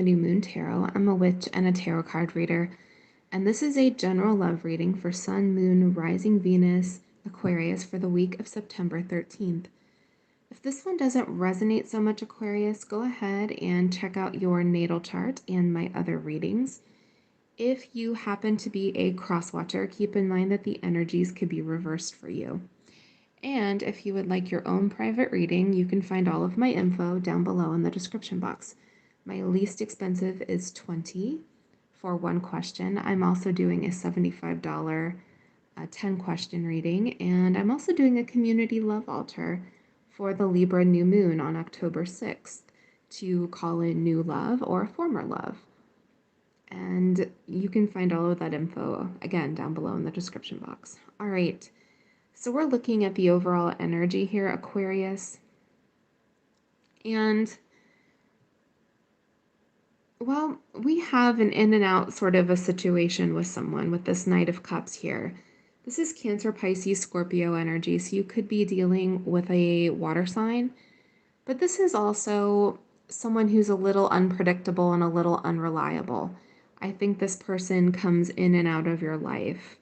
New Moon Tarot. I'm a witch and a tarot card reader, and this is a general love reading for Sun, Moon, Rising Venus, Aquarius for the week of September 13th. If this one doesn't resonate so much, Aquarius, go ahead and check out your natal chart and my other readings. If you happen to be a cross watcher, keep in mind that the energies could be reversed for you. And if you would like your own private reading, you can find all of my info down below in the description box. My least expensive is $20 for one question. I'm also doing a $75 10 question reading, and I'm also doing a community love altar for the Libra new moon on October 6th to call in new love or former love. And you can find all of that info again down below in the description box. All right. So we're looking at the overall energy here, Aquarius. And, well, we have an in and out sort of a situation with someone with this Knight of Cups here. This is Cancer, Pisces, Scorpio energy, so you could be dealing with a water sign. But this is also someone who's a little unpredictable and a little unreliable. I think this person comes in and out of your life.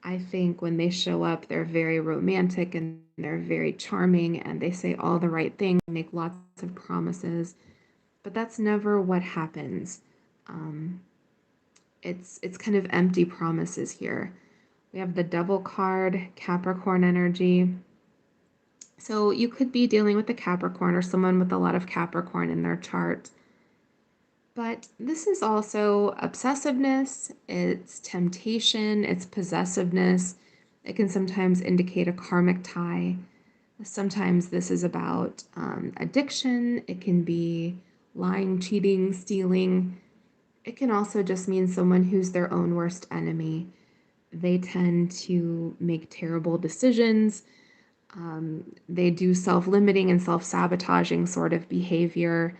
I think when they show up, they're very romantic and they're very charming and they say all the right things, make lots of promises, but that's never what happens. Um, it's kind of empty promises here. We have the Devil card, Capricorn energy. So you could be dealing with a Capricorn or someone with a lot of Capricorn in their chart. But this is also obsessiveness, it's temptation, it's possessiveness. It can sometimes indicate a karmic tie. Sometimes this is about addiction. It can be lying, cheating, stealing. It can also just mean someone who's their own worst enemy. They tend to make terrible decisions. They do self-limiting and self-sabotaging sort of behavior.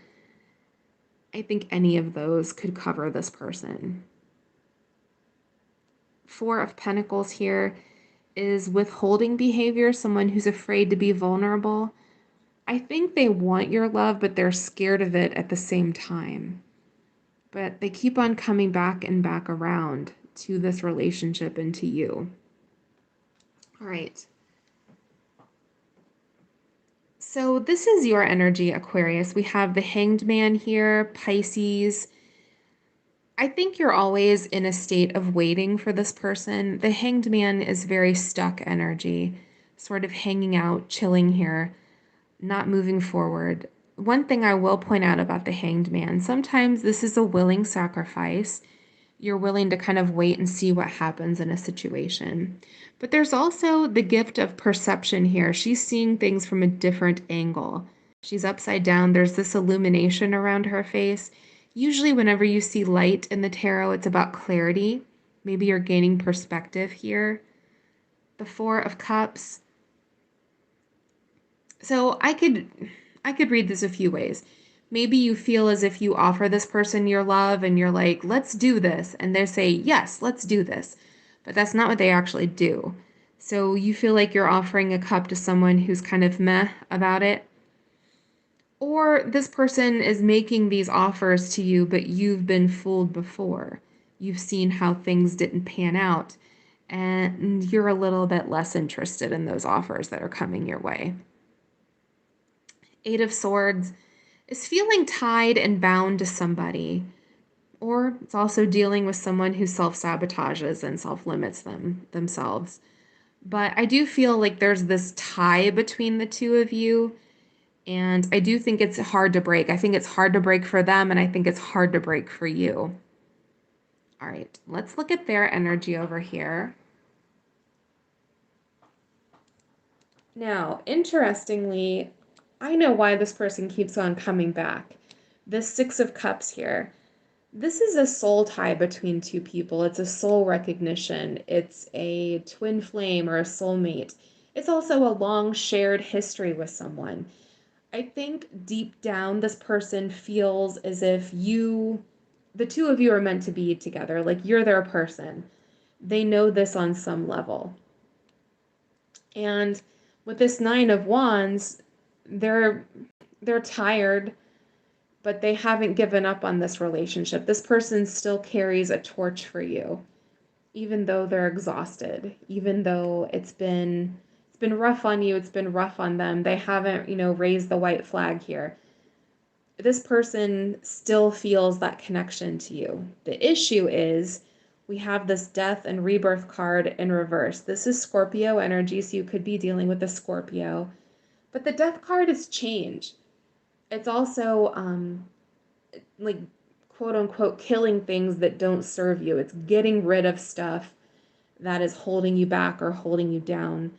I think any of those could cover this person. Four of Pentacles here is withholding behavior, someone who's afraid to be vulnerable. I think they want your love, but they're scared of it at the same time. But they keep on coming back and back around to this relationship and to you. All right. So this is your energy, Aquarius. We have the Hanged Man here, Pisces. I think you're always in a state of waiting for this person. The Hanged Man is very stuck energy, sort of hanging out, chilling here, not moving forward. One thing I will point out about the Hanged Man, sometimes this is a willing sacrifice. You're willing to kind of wait and see what happens in a situation. But there's also the gift of perception here. She's seeing things from a different angle. She's upside down. There's this illumination around her face. Usually whenever you see light in the tarot, it's about clarity. Maybe you're gaining perspective here. The Four of Cups. So I could read this a few ways. Maybe you feel as if you offer this person your love and you're like, let's do this. And they say, yes, let's do this. But that's not what they actually do. So you feel like you're offering a cup to someone who's kind of meh about it. Or this person is making these offers to you, but you've been fooled before. You've seen how things didn't pan out, and you're a little bit less interested in those offers that are coming your way. Eight of Swords is feeling tied and bound to somebody, or it's also dealing with someone who self-sabotages and self-limits themselves. But I do feel like there's this tie between the two of you, and I do think it's hard to break. I think it's hard to break for them, and I think it's hard to break for you. All right, let's look at their energy over here. Now, interestingly, I know why this person keeps on coming back. This Six of Cups here. This is a soul tie between two people. It's a soul recognition. It's a twin flame or a soulmate. It's also a long shared history with someone. I think deep down, this person feels as if the two of you are meant to be together. Like you're their person. They know this on some level. And with this Nine of Wands, they're tired. but they haven't given up on this relationship. This person still carries a torch for you, even though they're exhausted, even though it's been rough on you, it's been rough on them. They haven't, raised the white flag here. This person still feels that connection to you. The issue is we have this death and rebirth card in reverse. This is Scorpio energy, so you could be dealing with a Scorpio. But the death card is change. It's also like quote unquote killing things that don't serve you. It's getting rid of stuff that is holding you back or holding you down.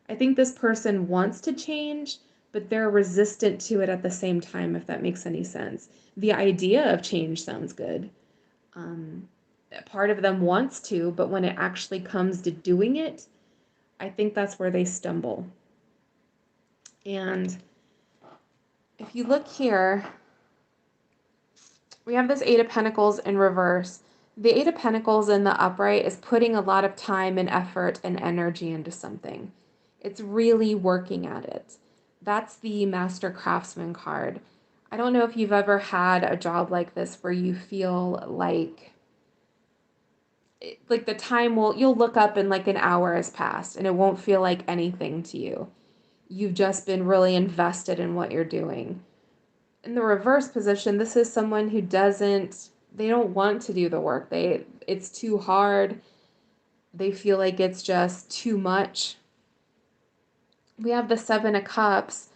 I think this person wants to change, but they're resistant to it at the same time, if that makes any sense. The idea of change sounds good. Part of them wants to, but when it actually comes to doing it, I think that's where they stumble. And if you look here, we have this Eight of Pentacles in reverse. The Eight of Pentacles in the upright is putting a lot of time and effort and energy into something. It's really working at it. That's the Master Craftsman card. I don't know if you've ever had a job like this where you feel like the time you'll look up and like an hour has passed and it won't feel like anything to you. You've just been really invested in what you're doing. In the reverse position, this is someone who they don't want to do the work. It's too hard. They feel like it's just too much. We have the Seven of Cups.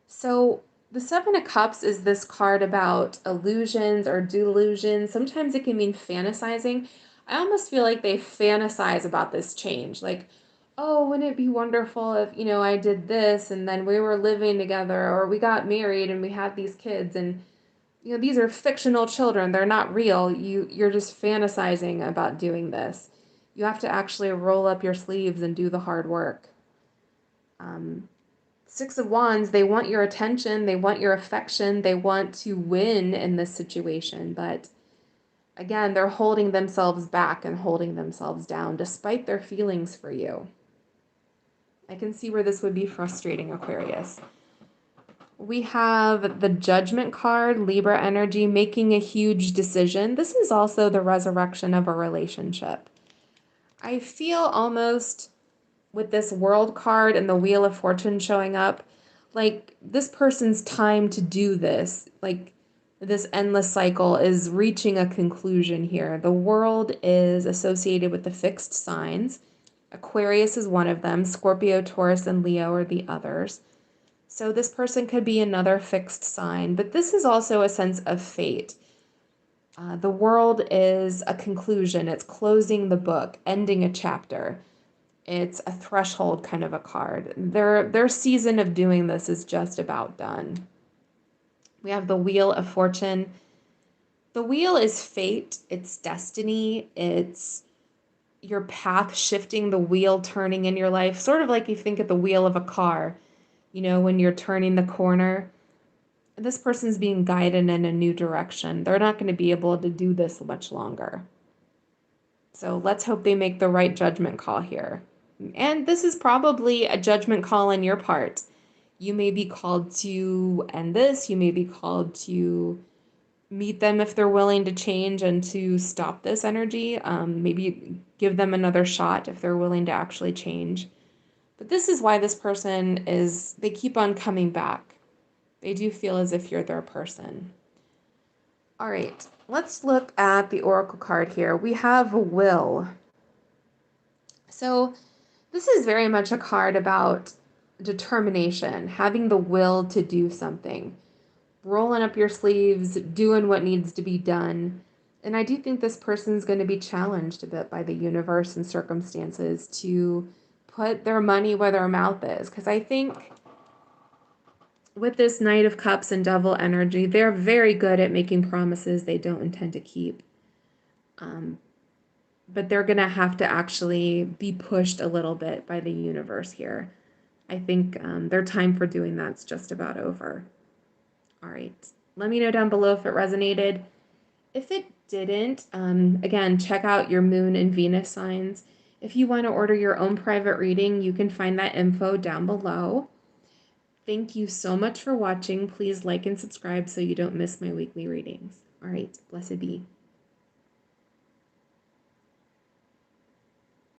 So the Seven of Cups is this card about illusions or delusions. Sometimes it can mean fantasizing. I almost feel like they fantasize about this change. Like, oh, wouldn't it be wonderful if, I did this and then we were living together or we got married and we had these kids and, these are fictional children. They're not real. You're just fantasizing about doing this. You have to actually roll up your sleeves and do the hard work. Six of Wands, they want your attention. They want your affection. They want to win in this situation. But again, they're holding themselves back and holding themselves down despite their feelings for you. I can see where this would be frustrating, Aquarius. We have the Judgment card, Libra energy, making a huge decision. This is also the resurrection of a relationship. I feel almost with this World card and the Wheel of Fortune showing up, like this person's time to do this, like this endless cycle is reaching a conclusion here. The World is associated with the fixed signs. Aquarius is one of them. Scorpio, Taurus, and Leo are the others. So this person could be another fixed sign, but this is also a sense of fate. The World is a conclusion. It's closing the book, ending a chapter. It's a threshold kind of a card. Their season of doing this is just about done. We have the Wheel of Fortune. The wheel is fate. It's destiny. It's your path shifting, the wheel turning in your life. Sort of like you think of the wheel of a car, when you're turning the corner. This person's being guided in a new direction. They're not going to be able to do this much longer. So let's hope they make the right judgment call here. And this is probably a judgment call on your part. You may be called to end this. You may be called to meet them if they're willing to change and to stop this energy. Maybe give them another shot if they're willing to actually change. But this is why this person they keep on coming back. They do feel as if you're their person. All right, let's look at the Oracle card here. We have Will. So this is very much a card about determination, having the will to do something, rolling up your sleeves, doing what needs to be done. And I do think this person's going to be challenged a bit by the universe and circumstances to put their money where their mouth is. Because I think with this Knight of Cups and Devil energy, they're very good at making promises they don't intend to keep. But they're going to have to actually be pushed a little bit by the universe here. I think their time for doing that's just about over. All right. Let me know down below if it resonated. If it didn't, again, check out your Moon and Venus signs. If you want to order your own private reading, you can find that info down below. Thank you so much for watching. Please like and subscribe so you don't miss my weekly readings. All right, blessed be.